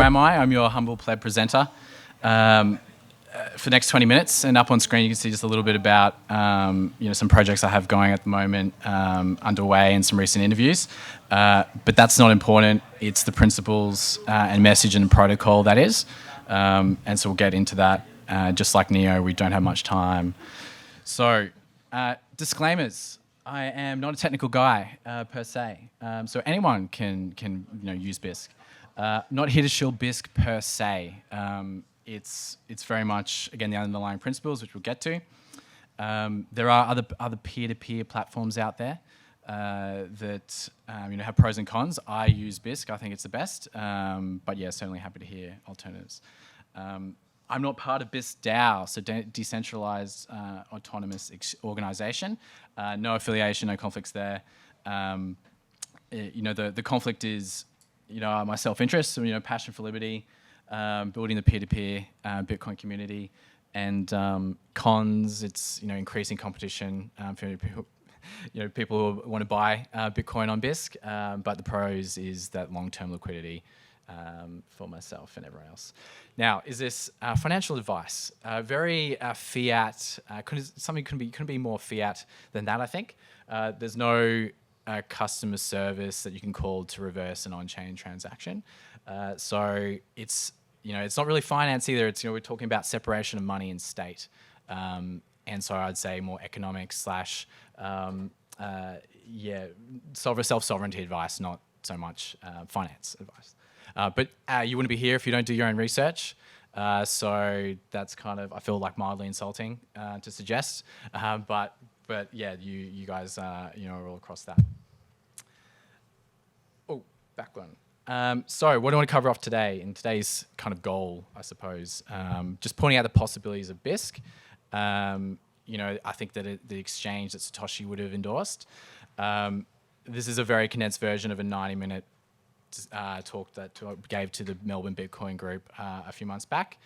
am I? I'm your humble pleb presenter for the next 20 minutes. And up on screen, you can see just a little bit about some projects I have going at the moment underway and some recent interviews. But that's not important. It's the principles and message and protocol that is. And so we'll get into that. Just like Neo, we don't have much time. So disclaimers. I am not a technical guy per se. So anyone can use Bisq. Not here to shield Bisq per se. It's very much, again, the underlying principles, which we'll get to. There are other peer-to-peer platforms out there that have pros and cons. I use Bisq. I think it's the best. But yeah, certainly happy to hear alternatives. I'm not part of Bisq DAO, so decentralized autonomous organization. No affiliation, no conflicts there. The conflict is my self-interest, so, passion for liberty, building the peer-to-peer Bitcoin community, and cons. It's increasing competition for people who want to buy Bitcoin on Bisq. But the pros is that long-term liquidity for myself and everyone else. Now, is this financial advice? Very fiat. Something couldn't be more fiat than that, I think. There's no customer service that you can call to reverse an on-chain transaction. So it's not really finance either. It's we're talking about separation of money and state, and so I'd say more economic / self-sovereignty advice, not so much finance advice. But you wouldn't be here if you don't do your own research. So that's kind of, I feel like, mildly insulting to suggest. But yeah, you guys are all across that. Oh, back one. So what do I want to cover off today? In today's kind of goal, I suppose, just pointing out the possibilities of Bisq. I think that the exchange that Satoshi would have endorsed. This is a very condensed version of a 90-minute talk that I gave to the Melbourne Bitcoin group a few months back.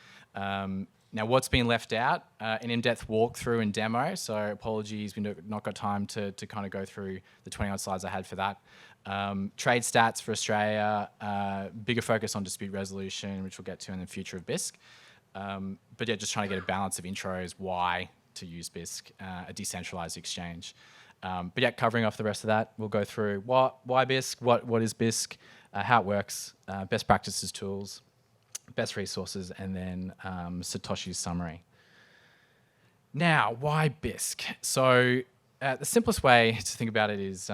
Now, what's been left out? An in-depth walkthrough and demo. So apologies, we've not got time to kind of go through the 20-odd slides I had for that. Trade stats for Australia, bigger focus on dispute resolution, which we'll get to in the future of Bisq. But yeah, just trying to get a balance of intros, why to use Bisq, a decentralized exchange. But yeah, covering off the rest of that, we'll go through why Bisq, what is Bisq, how it works, best practices tools, best resources, and then Satoshi's summary. Now, why Bisq? So the simplest way to think about it is,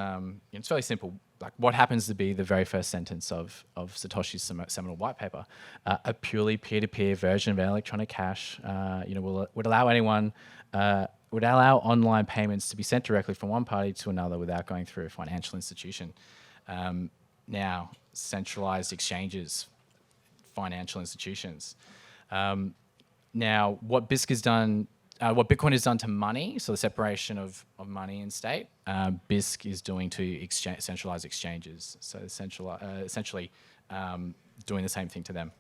it's fairly simple. Like, what happens to be the very first sentence of Satoshi's seminal white paper? A purely peer-to-peer version of electronic cash, would allow online payments to be sent directly from one party to another without going through a financial institution. Now, centralized exchanges, financial institutions. Now, what Bisq has done, what Bitcoin has done to money, so the separation of money and state, Bisq is doing to centralized exchanges. So essentially doing the same thing to them.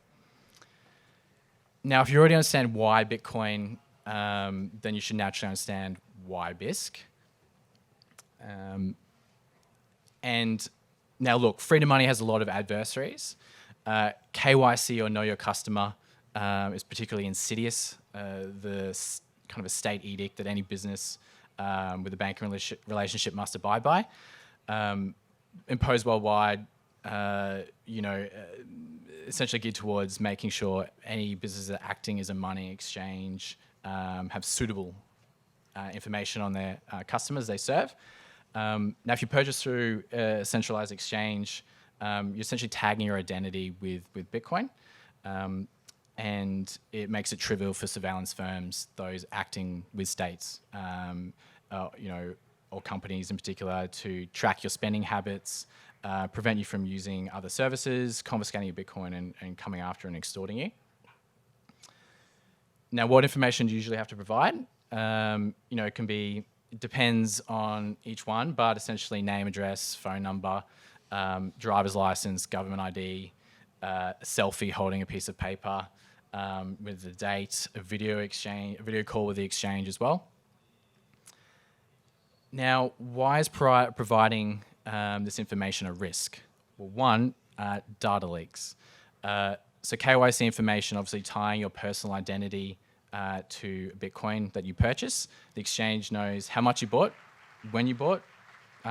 Now, if you already understand why Bitcoin, then you should naturally understand why Bisq. And now, look, Freedom Money has a lot of adversaries. KYC, or Know Your Customer, is particularly insidious. The kind of a state edict that any business with a banking relationship must abide by. Imposed worldwide, essentially geared towards making sure any businesses that are acting as a money exchange have suitable information on their customers they serve. Now, if you purchase through a centralized exchange, you're essentially tagging your identity with Bitcoin, and it makes it trivial for surveillance firms, those acting with states, or companies in particular, to track your spending habits, prevent you from using other services, confiscating your Bitcoin, and coming after and extorting you. Now, what information do you usually have to provide? It can be. It depends on each one, but essentially name, address, phone number, driver's license, government ID, a selfie holding a piece of paper with the date, a video call with the exchange as well. Now, why is providing this information a risk? Well, one, data leaks. So KYC information, obviously tying your personal identity to Bitcoin that you purchase. The exchange knows how much you bought, when you bought,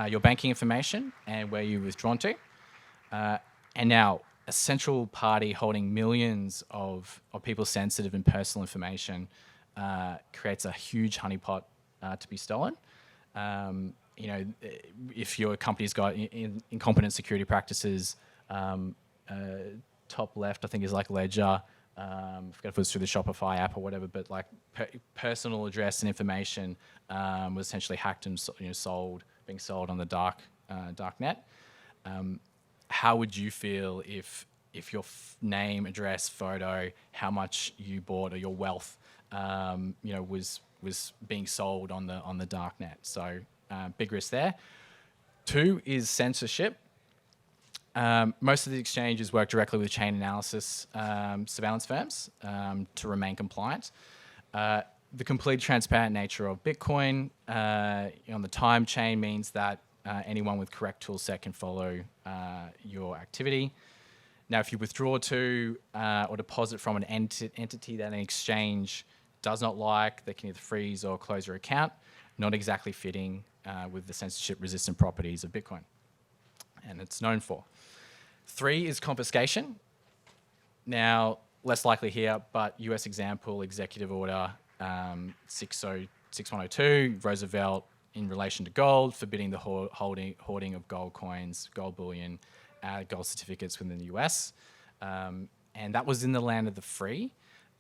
your banking information, and where you withdrawn to. And now a central party holding millions of people's sensitive and personal information creates a huge honeypot to be stolen. If your company's got incompetent security practices, top left, I think, is like Ledger. I forget if it was through the Shopify app or whatever, but like personal address and information was essentially hacked and being sold on the dark net. How would you feel if your name, address, photo, how much you bought, or your wealth, was being sold on the dark net? So big risk there. 2 is censorship. Most of the exchanges work directly with chain analysis surveillance firms to remain compliant. The complete transparent nature of Bitcoin on the time chain means that anyone with correct tool set can follow your activity. Now, if you withdraw to or deposit from an entity that an exchange does not like, they can either freeze or close your account, not exactly fitting with the censorship-resistant properties of Bitcoin, and it's known for. 3 is confiscation. Now, less likely here, but US example, Executive Order 6102, Roosevelt, in relation to gold, forbidding the hoarding of gold coins, gold bullion, gold certificates within the US. And that was in the land of the free.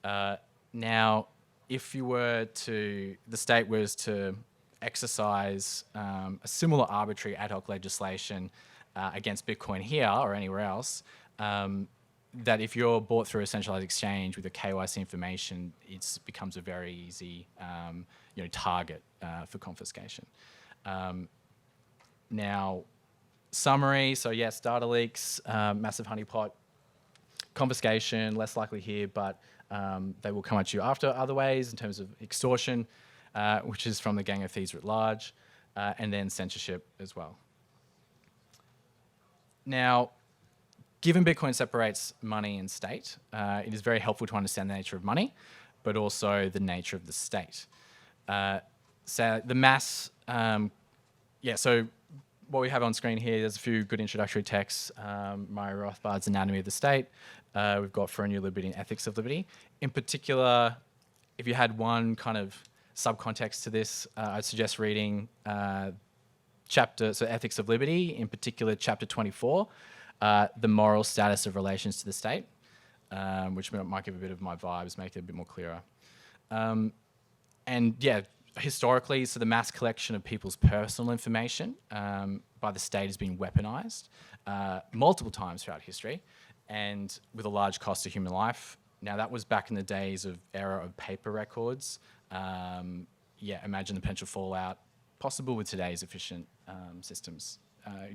Now, if the state was to exercise a similar arbitrary ad hoc legislation against Bitcoin here or anywhere else, that if you're bought through a centralized exchange with the KYC information, it becomes a very easy target for confiscation. Now, summary, so yes, data leaks, massive honeypot, confiscation, less likely here, but they will come at you after other ways in terms of extortion, which is from the Gang of Thieves writ large, and then censorship as well. Now, given Bitcoin separates money and state, it is very helpful to understand the nature of money, but also the nature of the state. So the mass, so what we have on screen here, there's a few good introductory texts. Murray Rothbard's Anatomy of the State. We've got For a New Liberty and Ethics of Liberty. In particular, if you had one kind of subcontext to this, I'd suggest reading Ethics of Liberty, in particular chapter 24, the moral status of relations to the state, which might give a bit of my vibes, make it a bit more clearer. Historically, so the mass collection of people's personal information by the state has been weaponized multiple times throughout history, and with a large cost to human life. Now, that was back in the days of era of paper records. Imagine the potential fallout possible with today's efficient systems,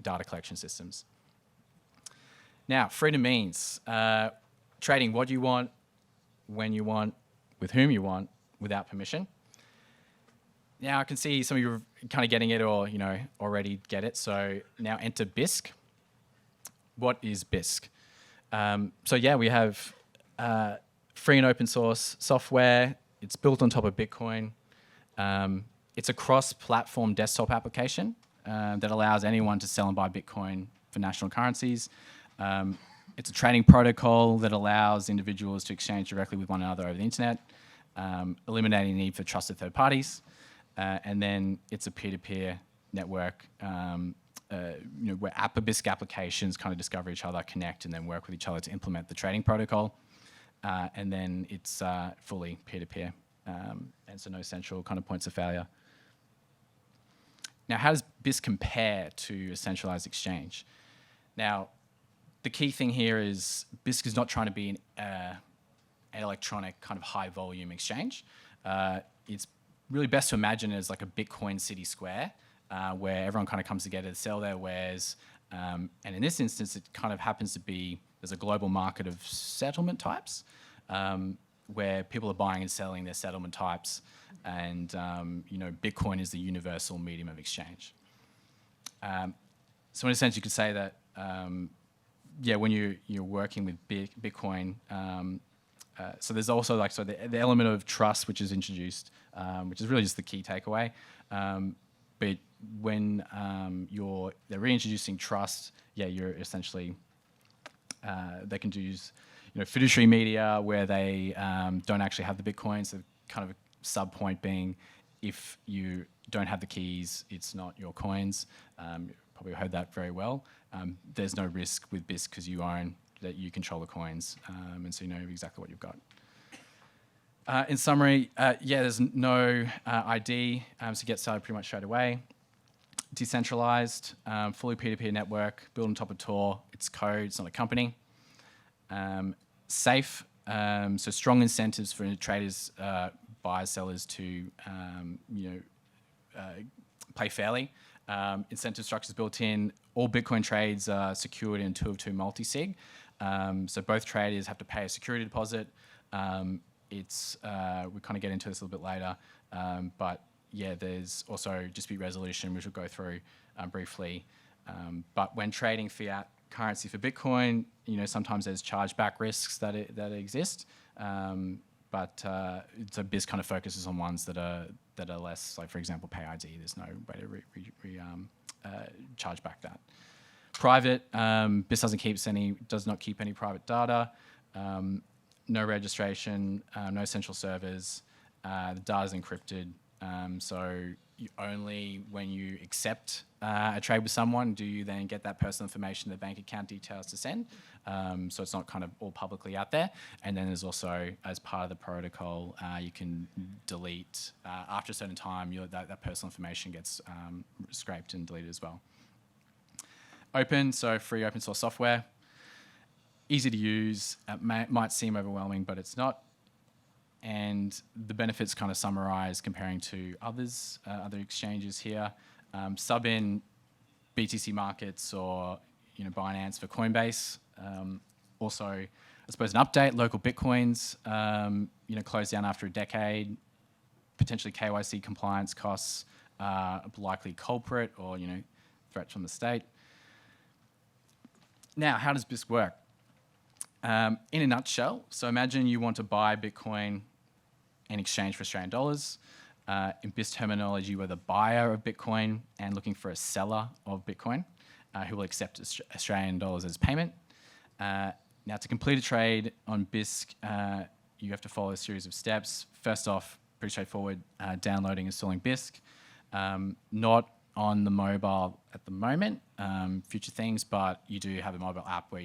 data collection systems. Now, freedom means trading what you want, when you want, with whom you want, without permission. Now, I can see some of you are kind of getting it or, already get it. So now enter Bisq. What is Bisq? We have free and open source software. It's built on top of Bitcoin. It's a cross-platform desktop application that allows anyone to sell and buy Bitcoin for national currencies. It's a trading protocol that allows individuals to exchange directly with one another over the internet, eliminating the need for trusted third parties. And then it's a peer-to-peer network where Bisq applications kind of discover each other, connect, and then work with each other to implement the trading protocol. And then it's fully peer-to-peer, and so no central kind of points of failure. Now, how does Bisq compare to a centralized exchange? Now, the key thing here is Bisq is not trying to be an electronic kind of high-volume exchange. It's really best to imagine it as like a Bitcoin city square where everyone kind of comes together to sell their wares. And in this instance, it kind of happens to be, there's a global market of settlement types where people are buying and selling their settlement types. And Bitcoin is the universal medium of exchange. So in a sense, you could say that yeah, when you're working with Bitcoin, so there's also like the element of trust which is introduced, which is really just the key takeaway. But when they're reintroducing trust, yeah, you're essentially they can use fiduciary media where they don't actually have the Bitcoin. So kind of a sub point being, if you don't have the keys, it's not your coins. You probably heard that very well. There's no risk with BISC because you control the coins, and so you know exactly what you've got. In summary, yeah, there's no ID, so get started pretty much straight away. Decentralized, fully peer-to-peer network, built on top of Tor. It's code, it's not a company. Safe, so strong incentives for traders, buyers, sellers to play fairly. Incentive structures built in. All Bitcoin trades are secured in 2 of 2 multi-sig. So both traders have to pay a security deposit. We kind of get into this a little bit later, but yeah, there's also dispute resolution, which we'll go through briefly. But when trading fiat currency for Bitcoin, sometimes there's chargeback risks that exist. But so BIS kind of focuses on ones that are less, like for example, PayID. There's no way to charge back that. Private, BIS does not keep any private data. No registration, no central servers. The data is encrypted. So only when you accept a trade with someone do you then get that personal information, the bank account details to send. So it's not kind of all publicly out there. And then there's also, as part of the protocol, you can delete, after a certain time, that personal information gets scraped and deleted as well. Open, so free open source software. Easy to use. It might seem overwhelming, but it's not. And the benefits kind of summarize comparing to other exchanges here. Sub in BTC markets or Binance for Coinbase. Also, I suppose an update, local Bitcoins, close down after a decade. Potentially KYC compliance costs, a likely culprit or threats from the state. Now, how does BISC work? In a nutshell, so imagine you want to buy Bitcoin in exchange for Australian dollars. In BIS terminology, we're the buyer of Bitcoin and looking for a seller of Bitcoin who will accept Australian dollars as payment. Now, to complete a trade on BISC, you have to follow a series of steps. First off, pretty straightforward, downloading and installing BISC. Not on the mobile at the moment, future things, but you do have a mobile app where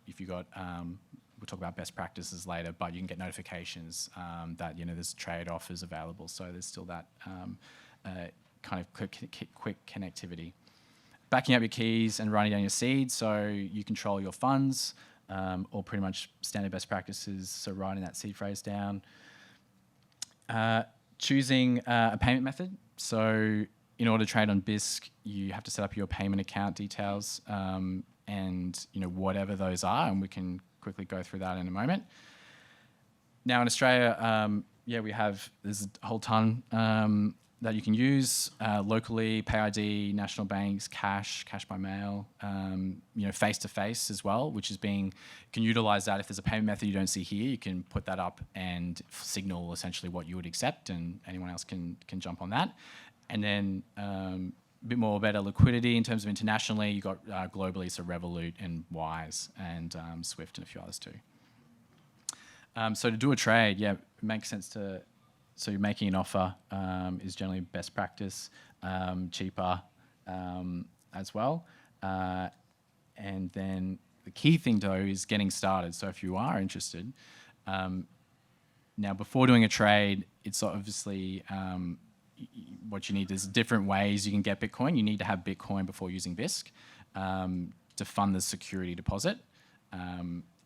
if you got, we'll talk about best practices later, but you can get notifications that there's trade offers available. So there's still that kind of quick connectivity. Backing up your keys and writing down your seed, so you control your funds, or pretty much standard best practices. So writing that seed phrase down. Choosing a payment method. So in order to trade on BISC, you have to set up your payment account details. And whatever those are, and we can quickly go through that in a moment. Now in Australia, there's a whole ton that you can use locally, PayID, national banks, cash by mail, face-to-face as well, which can utilize that. If there's a payment method you don't see here, you can put that up and signal essentially what you would accept, and anyone else can jump on that. And then a bit more better liquidity in terms of internationally. You got globally, so Revolut and Wise and Swift and a few others too. So to do a trade, it makes sense to. So you're making an offer is generally best practice, cheaper as well. And then the key thing though is getting started. So if you are interested, now before doing a trade, it's obviously what you need. There's different ways you can get Bitcoin. You need to have Bitcoin before using BISC to fund the security deposit.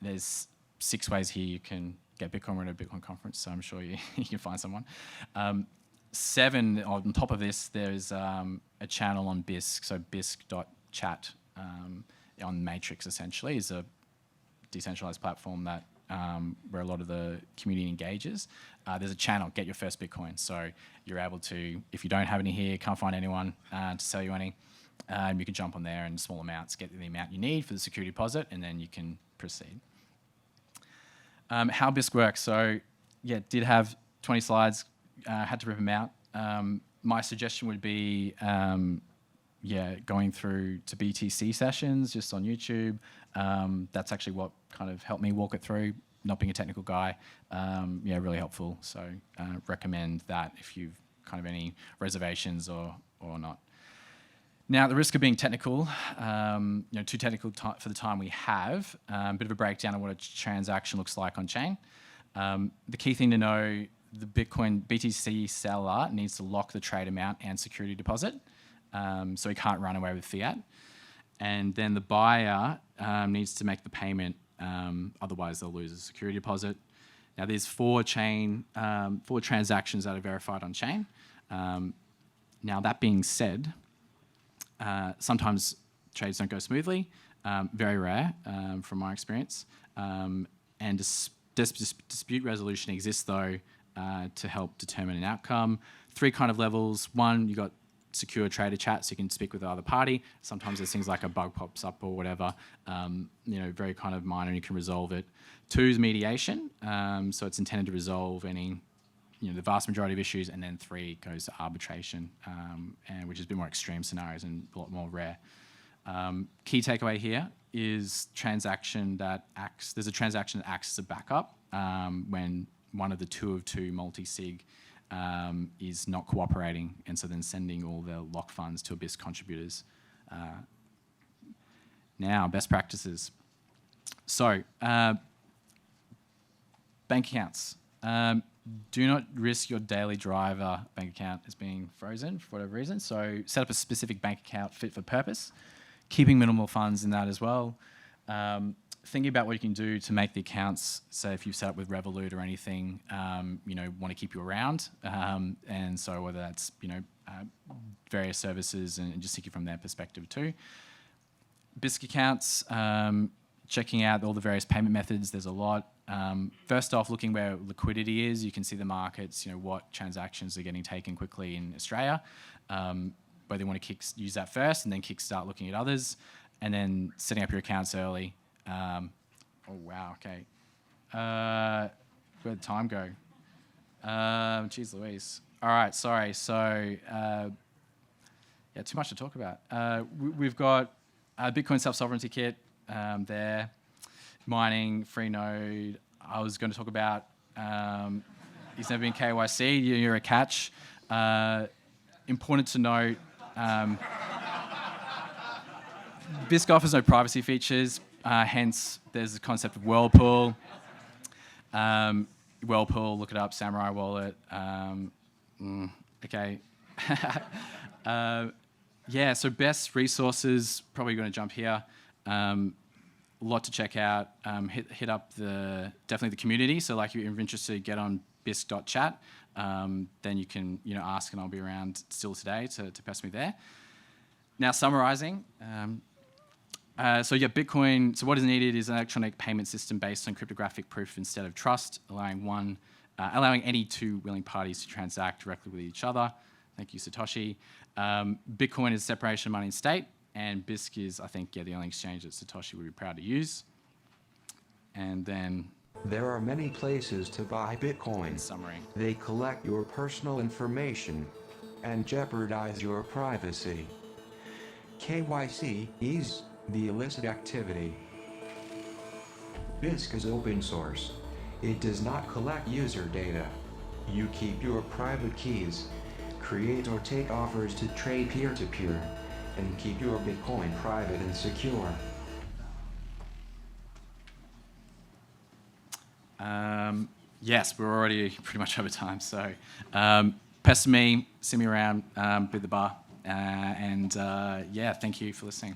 There's 6 ways here you can get Bitcoin. We're at a Bitcoin conference, so I'm sure you can find someone. 7, on top of this, there's a channel on BISC, so bisc.chat on Matrix essentially is a decentralized platform that where a lot of the community engages. There's a channel, Get Your First Bitcoin. So you're able to, if you don't have any here, can't find anyone to sell you any, You can jump on there in small amounts, get the amount you need for the security deposit, and then you can proceed. How Bisq works. So, yeah, did have 20 slides, had to rip them out. My suggestion would be, going through to BTC sessions just on YouTube. That's actually what kind of helped me walk it through, not being a technical guy. Really helpful. So recommend that if you've kind of any reservations or not. Now, at the risk of being technical, too technical for the time we have, a bit of a breakdown of what a transaction looks like on chain. The key thing to know, the Bitcoin BTC seller needs to lock the trade amount and security deposit, so he can't run away with fiat. And then the buyer needs to make the payment, otherwise they'll lose a security deposit. Now, there's four transactions that are verified on chain. Now, that being said, sometimes trades don't go smoothly, very rare from my experience. And dispute resolution exists though to help determine an outcome. Three kind of levels. One, you got secure trader chat, so you can speak with the other party. Sometimes there's things like a bug pops up or whatever, very kind of minor, and you can resolve it. Two is mediation, so it's intended to resolve any, the vast majority of issues, and then three goes to arbitration, and which is a bit more extreme scenarios and a lot more rare. Key takeaway here is there's a transaction that acts as a backup when one of the two of two multi-sig is not cooperating, and so then sending all the lock funds to Bisq contributors. Now, best practices. So, bank accounts. Do not risk your daily driver bank account as being frozen for whatever reason. So set up a specific bank account fit for purpose, keeping minimal funds in that as well. Thinking about what you can do to make the accounts, say if you've set up with Revolut or anything, want to keep you around. And so whether that's, various services and just thinking from their perspective too. Bisq accounts, checking out all the various payment methods, there's a lot. First off, looking where liquidity is, you can see the markets, what transactions are getting taken quickly in Australia. Whether you want to use that first and then start looking at others, and then setting up your accounts early. Oh, wow, okay. Where'd the time go? Geez Louise. All right, sorry. So, too much to talk about. We've got a Bitcoin self-sovereignty kit there. Mining, Freenode. I was going to talk about, he's never been KYC, you're a catch. Important to note, Bisq offers no privacy features, hence there's the concept of Whirlpool. Whirlpool, look it up, Samurai Wallet. Okay. So best resources, probably going to jump here. A lot to check out. Hit up definitely the community. So like if you're interested, get on bisq.chat. Then you can ask, and I'll be around still today to pass me there. Now summarizing. Bitcoin. So what is needed is an electronic payment system based on cryptographic proof instead of trust, allowing any two willing parties to transact directly with each other. Thank you, Satoshi. Bitcoin is separation of money and state. And Bisq is, I think, the only exchange that Satoshi would be proud to use. And then... There are many places to buy Bitcoin. Summary. They collect your personal information and jeopardize your privacy. KYC is the illicit activity. Bisq is open source. It does not collect user data. You keep your private keys, create or take offers to trade peer-to-peer, and keep your Bitcoin private and secure. Yes, we're already pretty much over time, so pester me, see me around, bid the bar, thank you for listening.